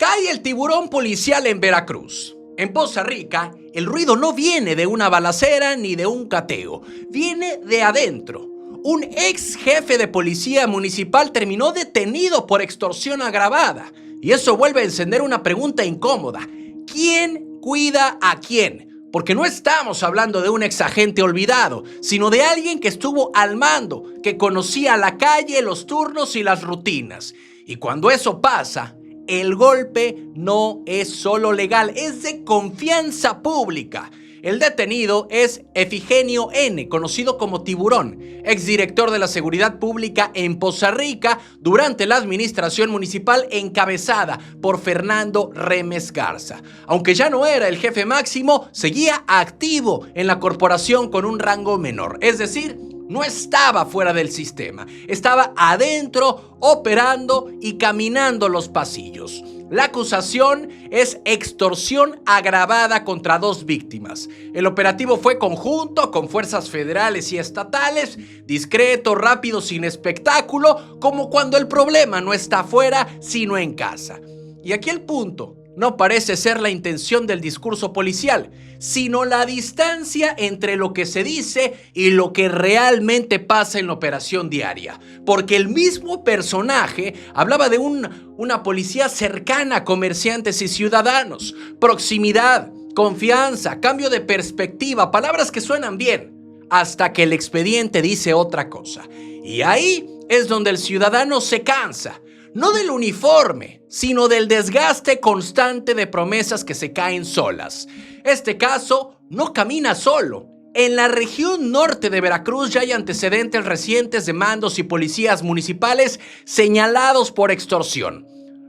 Cae el tiburón policial en Veracruz. En Poza Rica, el ruido no viene de una balacera ni de un cateo, viene de adentro. Un ex jefe de policía municipal terminó detenido por extorsión agravada. Y eso vuelve a encender una pregunta incómoda. ¿Quién cuida a quién? Porque no estamos hablando de un exagente olvidado, sino de alguien que estuvo al mando, que conocía la calle, los turnos y las rutinas. Y cuando eso pasa, el golpe no es solo legal, es de confianza pública. El detenido es Efigenio N., conocido como Tiburón, exdirector de la Seguridad Pública en Poza Rica durante la administración municipal encabezada por Fernando Remes Garza. Aunque ya no era el jefe máximo, seguía activo en la corporación con un rango menor, es decir, no estaba fuera del sistema, estaba adentro, operando y caminando los pasillos. La acusación es extorsión agravada contra dos víctimas. El operativo fue conjunto con fuerzas federales y estatales, discreto, rápido, sin espectáculo, como cuando el problema no está afuera, sino en casa. Y aquí el punto. No parece ser la intención del discurso policial, sino la distancia entre lo que se dice y lo que realmente pasa en la operación diaria. Porque el mismo personaje hablaba de una policía cercana a comerciantes y ciudadanos, proximidad, confianza, cambio de perspectiva, palabras que suenan bien, hasta que el expediente dice otra cosa. Y ahí es donde el ciudadano se cansa. No del uniforme, sino del desgaste constante de promesas que se caen solas. Este caso no camina solo. En la región norte de Veracruz ya hay antecedentes recientes de mandos y policías municipales señalados por extorsión.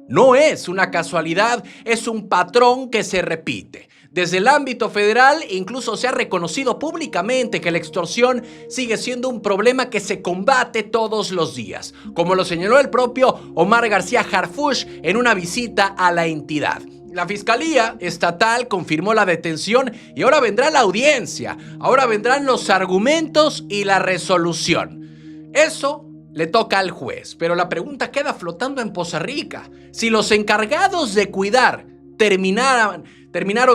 No es una casualidad, es un patrón que se repite. Desde el ámbito federal incluso se ha reconocido públicamente que la extorsión sigue siendo un problema que se combate todos los días, como lo señaló el propio Omar García Harfuch en una visita a la entidad. La Fiscalía Estatal confirmó la detención y ahora vendrá la audiencia, ahora vendrán los argumentos y la resolución. Eso le toca al juez, pero la pregunta queda flotando en Poza Rica. Si los encargados de cuidar terminaron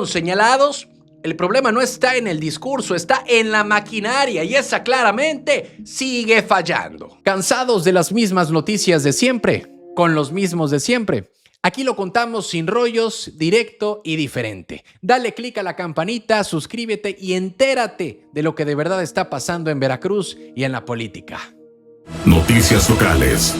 señalados, el problema no está en el discurso, está en la maquinaria y esa claramente sigue fallando. ¿Cansados de las mismas noticias de siempre? ¿Con los mismos de siempre? Aquí lo contamos sin rollos, directo y diferente. Dale click a la campanita, suscríbete y entérate de lo que de verdad está pasando en Veracruz y en la política. Noticias locales.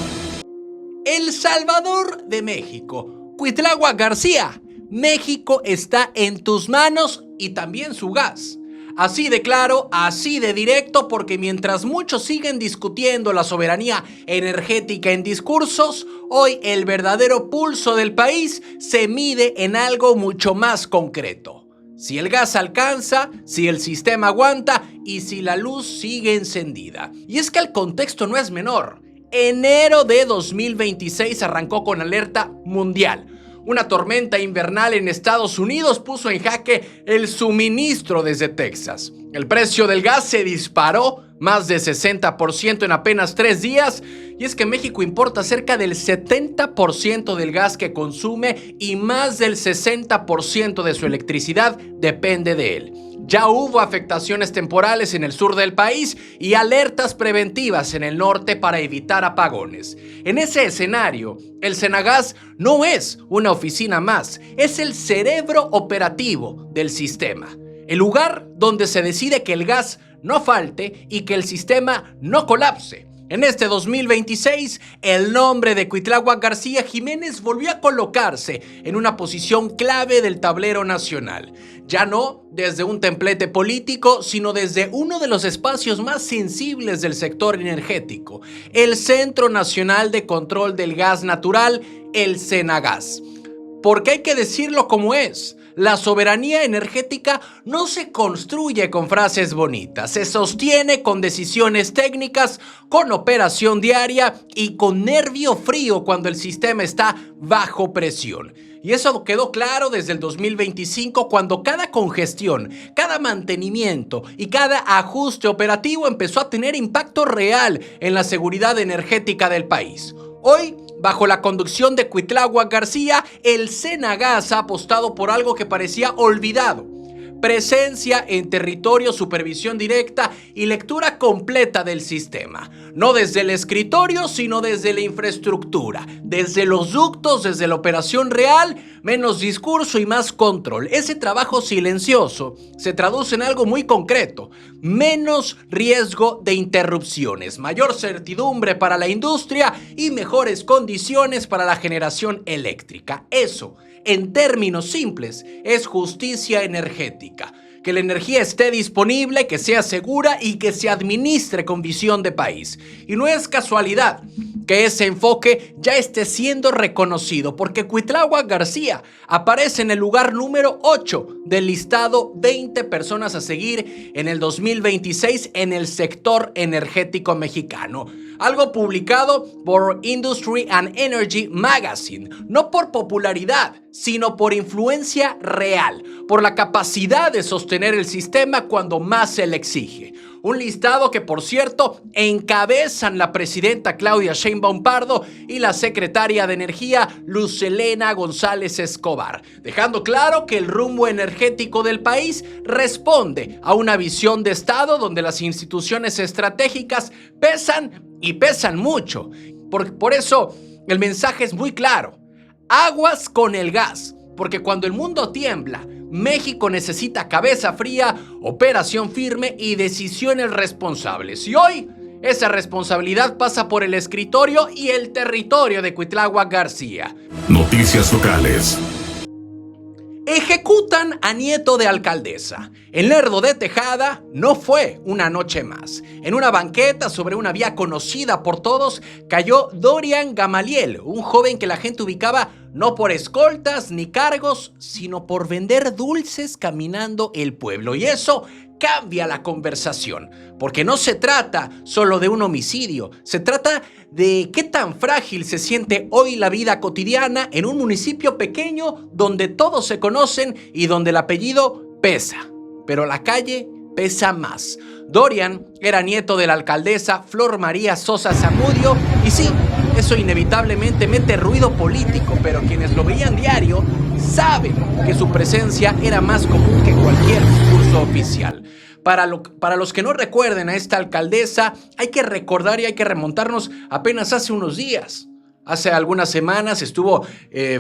El Salvador de México. Cuitláhuac García. México está en tus manos y también su gas. Así de claro, así de directo, porque mientras muchos siguen discutiendo la soberanía energética en discursos, hoy el verdadero pulso del país se mide en algo mucho más concreto. Si el gas alcanza, si el sistema aguanta y si la luz sigue encendida. Y es que el contexto no es menor. Enero de 2026 arrancó con alerta mundial. Una tormenta invernal en Estados Unidos puso en jaque el suministro desde Texas. El precio del gas se disparó más de 60% en apenas 3 días. Y es que México importa cerca del 70% del gas que consume y más del 60% de su electricidad depende de él. Ya hubo afectaciones temporales en el sur del país y alertas preventivas en el norte para evitar apagones. En ese escenario, el Senagas no es una oficina más, es el cerebro operativo del sistema. El lugar donde se decide que el gas no falte y que el sistema no colapse. En este 2026, el nombre de Cuitláhuac García Jiménez volvió a colocarse en una posición clave del tablero nacional. Ya no desde un templete político, sino desde uno de los espacios más sensibles del sector energético, el Centro Nacional de Control del Gas Natural, el Senagas. Porque hay que decirlo como es. La soberanía energética no se construye con frases bonitas, se sostiene con decisiones técnicas, con operación diaria y con nervio frío cuando el sistema está bajo presión. Y eso quedó claro desde el 2025 cuando cada congestión, cada mantenimiento y cada ajuste operativo empezó a tener impacto real en la seguridad energética del país. Hoy bajo la conducción de Cuitláhuac García, el Senagas ha apostado por algo que parecía olvidado: presencia en territorio, supervisión directa y lectura completa del sistema. No desde el escritorio, sino desde la infraestructura, desde los ductos, desde la operación real, menos discurso y más control. Ese trabajo silencioso se traduce en algo muy concreto: menos riesgo de interrupciones, mayor certidumbre para la industria y mejores condiciones para la generación eléctrica. Eso, en términos simples, es justicia energética. Que la energía esté disponible, que sea segura y que se administre con visión de país. Y no es casualidad que ese enfoque ya esté siendo reconocido, porque Cuitláhuac García aparece en el lugar número 8 del listado 20 personas a seguir en el 2026 en el sector energético mexicano. Algo publicado por Industry and Energy Magazine, no por popularidad, sino por influencia real, por la capacidad de sostener el sistema cuando más se le exige. Un listado que, por cierto, encabezan la presidenta Claudia Sheinbaum Pardo y la secretaria de Energía Luz Helena González Escobar, dejando claro que el rumbo energético del país responde a una visión de Estado donde las instituciones estratégicas pesan y pesan mucho. Por eso el mensaje es muy claro: aguas con el gas, porque cuando el mundo tiembla, México necesita cabeza fría, operación firme y decisiones responsables. Y hoy esa responsabilidad pasa por el escritorio y el territorio de Cuitláhuac García. Noticias locales. Ejecutan a nieto de alcaldesa. En Lerdo de Tejada no fue una noche más. En una banqueta sobre una vía conocida por todos cayó Dorian Gamaliel, un joven que la gente ubicaba no por escoltas ni cargos, sino por vender dulces caminando el pueblo. Y eso cambia la conversación, porque no se trata solo de un homicidio, se trata de qué tan frágil se siente hoy la vida cotidiana en un municipio pequeño donde todos se conocen y donde el apellido pesa, pero la calle pesa más. Dorian era nieto de la alcaldesa Flor María Sosa Zamudio y sí, eso inevitablemente mete ruido político, pero quienes lo veían diario saben que su presencia era más común que cualquier discurso oficial. Para los que no recuerden a esta alcaldesa, hay que recordar y hay que remontarnos apenas hace unos días. Hace algunas semanas estuvo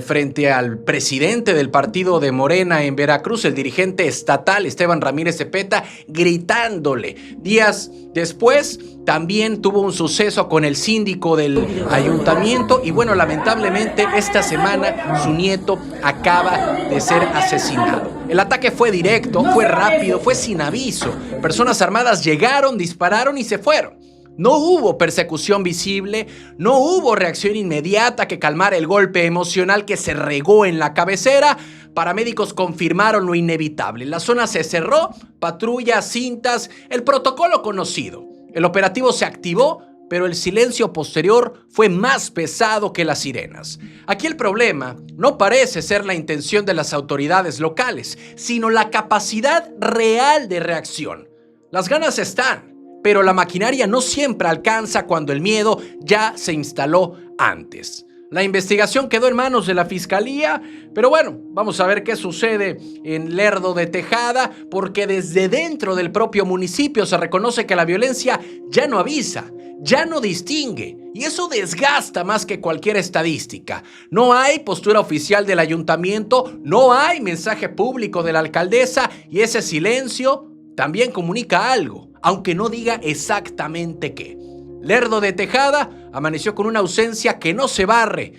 frente al presidente del partido de Morena en Veracruz, el dirigente estatal Esteban Ramírez Zepeta, gritándole. Días después también tuvo un suceso con el síndico del ayuntamiento y bueno, lamentablemente esta semana su nieto acaba de ser asesinado. El ataque fue directo, fue rápido, fue sin aviso. Personas armadas llegaron, dispararon y se fueron. No hubo persecución visible, no hubo reacción inmediata que calmara el golpe emocional que se regó en la cabecera. Paramédicos confirmaron lo inevitable. La zona se cerró, patrullas, cintas, el protocolo conocido. El operativo se activó, pero el silencio posterior fue más pesado que las sirenas. Aquí el problema no parece ser la intención de las autoridades locales, sino la capacidad real de reacción. Las ganas están, pero la maquinaria no siempre alcanza cuando el miedo ya se instaló antes. La investigación quedó en manos de la Fiscalía, pero bueno, vamos a ver qué sucede en Lerdo de Tejada, porque desde dentro del propio municipio se reconoce que la violencia ya no avisa, ya no distingue, y eso desgasta más que cualquier estadística. No hay postura oficial del ayuntamiento, no hay mensaje público de la alcaldesa, y ese silencio también comunica algo, aunque no diga exactamente qué. Lerdo de Tejada amaneció con una ausencia que no se barre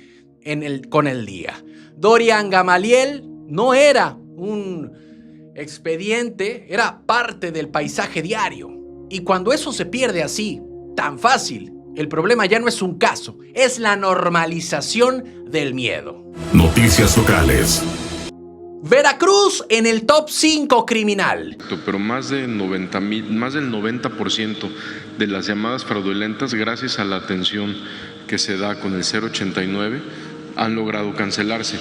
con el día. Dorian Gamaliel no era un expediente, era parte del paisaje diario. Y cuando eso se pierde así, tan fácil, el problema ya no es un caso, es la normalización del miedo. Noticias locales. Veracruz en el top 5 criminal. Pero más del 90% de las llamadas fraudulentas, gracias a la atención que se da con el 089, han logrado cancelarse.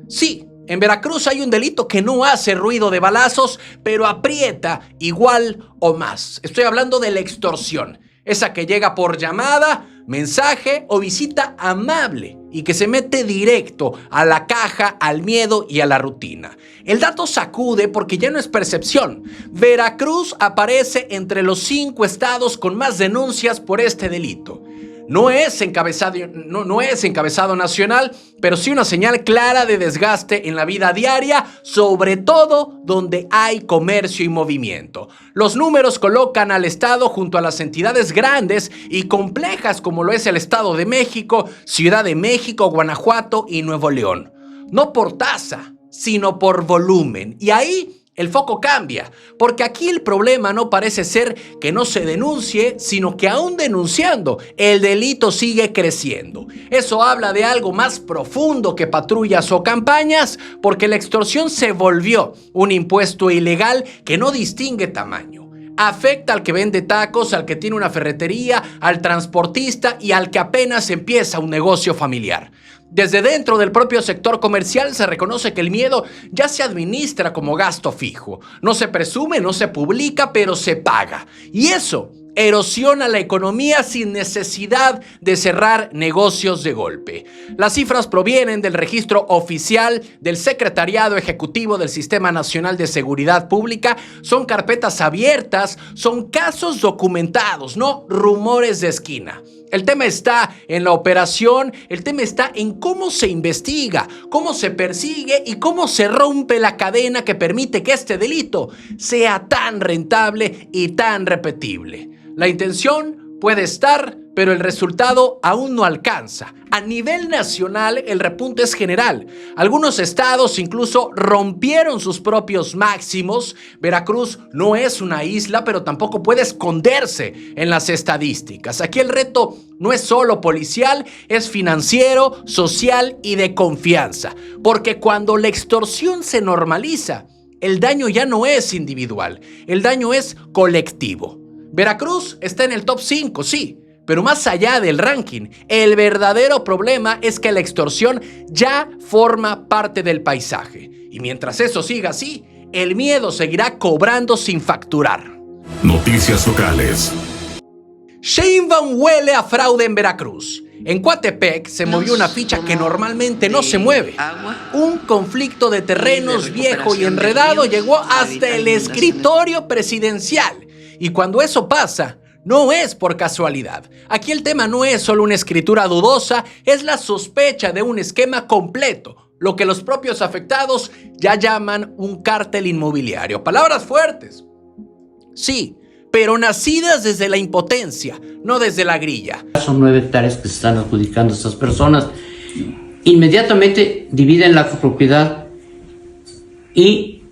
Sí, en Veracruz hay un delito que no hace ruido de balazos, pero aprieta igual o más. Estoy hablando de la extorsión. Esa que llega por llamada, mensaje o visita amable y que se mete directo a la caja, al miedo y a la rutina. El dato sacude porque ya no es percepción. Veracruz aparece entre los 5 estados con más denuncias por este delito. No es encabezado nacional, pero sí una señal clara de desgaste en la vida diaria, sobre todo donde hay comercio y movimiento. Los números colocan al Estado junto a las entidades grandes y complejas como lo es el Estado de México, Ciudad de México, Guanajuato y Nuevo León. No por tasa, sino por volumen. Y ahí el foco cambia, porque aquí el problema no parece ser que no se denuncie, sino que aún denunciando, el delito sigue creciendo. Eso habla de algo más profundo que patrullas o campañas, porque la extorsión se volvió un impuesto ilegal que no distingue tamaño. Afecta al que vende tacos, al que tiene una ferretería, al transportista y al que apenas empieza un negocio familiar. Desde dentro del propio sector comercial se reconoce que el miedo ya se administra como gasto fijo. No se presume, no se publica, pero se paga. Y eso erosiona la economía sin necesidad de cerrar negocios de golpe. Las cifras provienen del registro oficial del Secretariado Ejecutivo del Sistema Nacional de Seguridad Pública. Son carpetas abiertas, son casos documentados, no rumores de esquina. El tema está en la operación, el tema está en cómo se investiga, cómo se persigue y cómo se rompe la cadena que permite que este delito sea tan rentable y tan repetible. La intención puede estar, pero el resultado aún no alcanza. A nivel nacional, el repunte es general. Algunos estados incluso rompieron sus propios máximos. Veracruz no es una isla, pero tampoco puede esconderse en las estadísticas. Aquí el reto no es solo policial, es financiero, social y de confianza. Porque cuando la extorsión se normaliza, el daño ya no es individual, el daño es colectivo. Veracruz está en el top 5, sí, pero más allá del ranking, el verdadero problema es que la extorsión ya forma parte del paisaje. Y mientras eso siga así, el miedo seguirá cobrando sin facturar. Noticias locales. Sheinbaum huele a fraude en Veracruz. En Coatepec se movió una ficha que normalmente no se mueve. Un conflicto de terrenos viejo y enredado llegó hasta el escritorio presidencial. Y cuando eso pasa, no es por casualidad. Aquí el tema no es solo una escritura dudosa, es la sospecha de un esquema completo, lo que los propios afectados ya llaman un cártel inmobiliario. Palabras fuertes. Sí, pero nacidas desde la impotencia, no desde la grilla. Son 9 hectáreas que se están adjudicando a estas personas. Inmediatamente dividen la propiedad y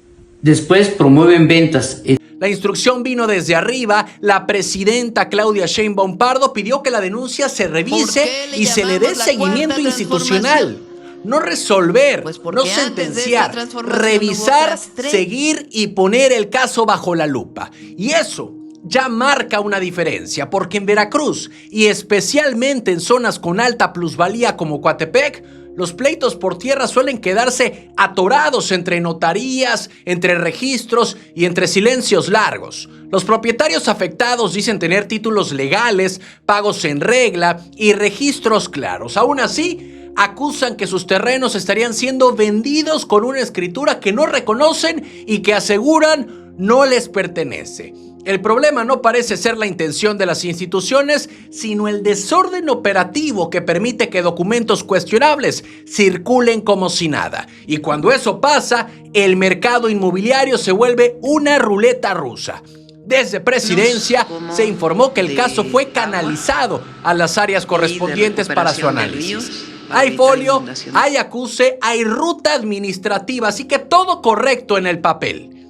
después promueven ventas. La instrucción vino desde arriba. La presidenta Claudia Sheinbaum Pardo pidió que la denuncia se revise y se le dé seguimiento institucional. No resolver, no sentenciar, revisar, seguir y poner el caso bajo la lupa. Y eso ya marca una diferencia, porque en Veracruz, y especialmente en zonas con alta plusvalía como Coatepec, los pleitos por tierra suelen quedarse atorados entre notarías, entre registros y entre silencios largos. Los propietarios afectados dicen tener títulos legales, pagos en regla y registros claros. Aún así, acusan que sus terrenos estarían siendo vendidos con una escritura que no reconocen y que aseguran no les pertenece. El problema no parece ser la intención de las instituciones, sino el desorden operativo que permite que documentos cuestionables circulen como si nada. Y cuando eso pasa, el mercado inmobiliario se vuelve una ruleta rusa. Desde Presidencia se informó que el caso fue canalizado a las áreas correspondientes para su análisis. Hay folio, hay acuse, hay ruta administrativa, así que todo correcto en el papel.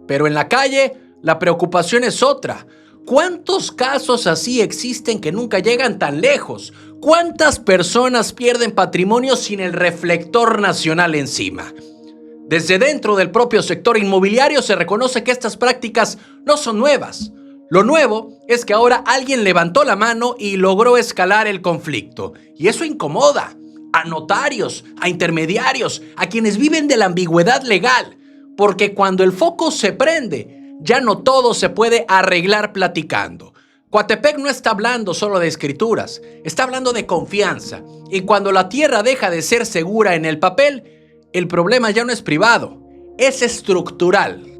Pero en la calle, la preocupación es otra. ¿Cuántos casos así existen que nunca llegan tan lejos? ¿Cuántas personas pierden patrimonio sin el reflector nacional encima? Desde dentro del propio sector inmobiliario se reconoce que estas prácticas no son nuevas. Lo nuevo es que ahora alguien levantó la mano y logró escalar el conflicto. Y eso incomoda a notarios, a intermediarios, a quienes viven de la ambigüedad legal. Porque cuando el foco se prende, ya no todo se puede arreglar platicando. Coatepec no está hablando solo de escrituras, está hablando de confianza. Y cuando la tierra deja de ser segura en el papel, el problema ya no es privado, es estructural.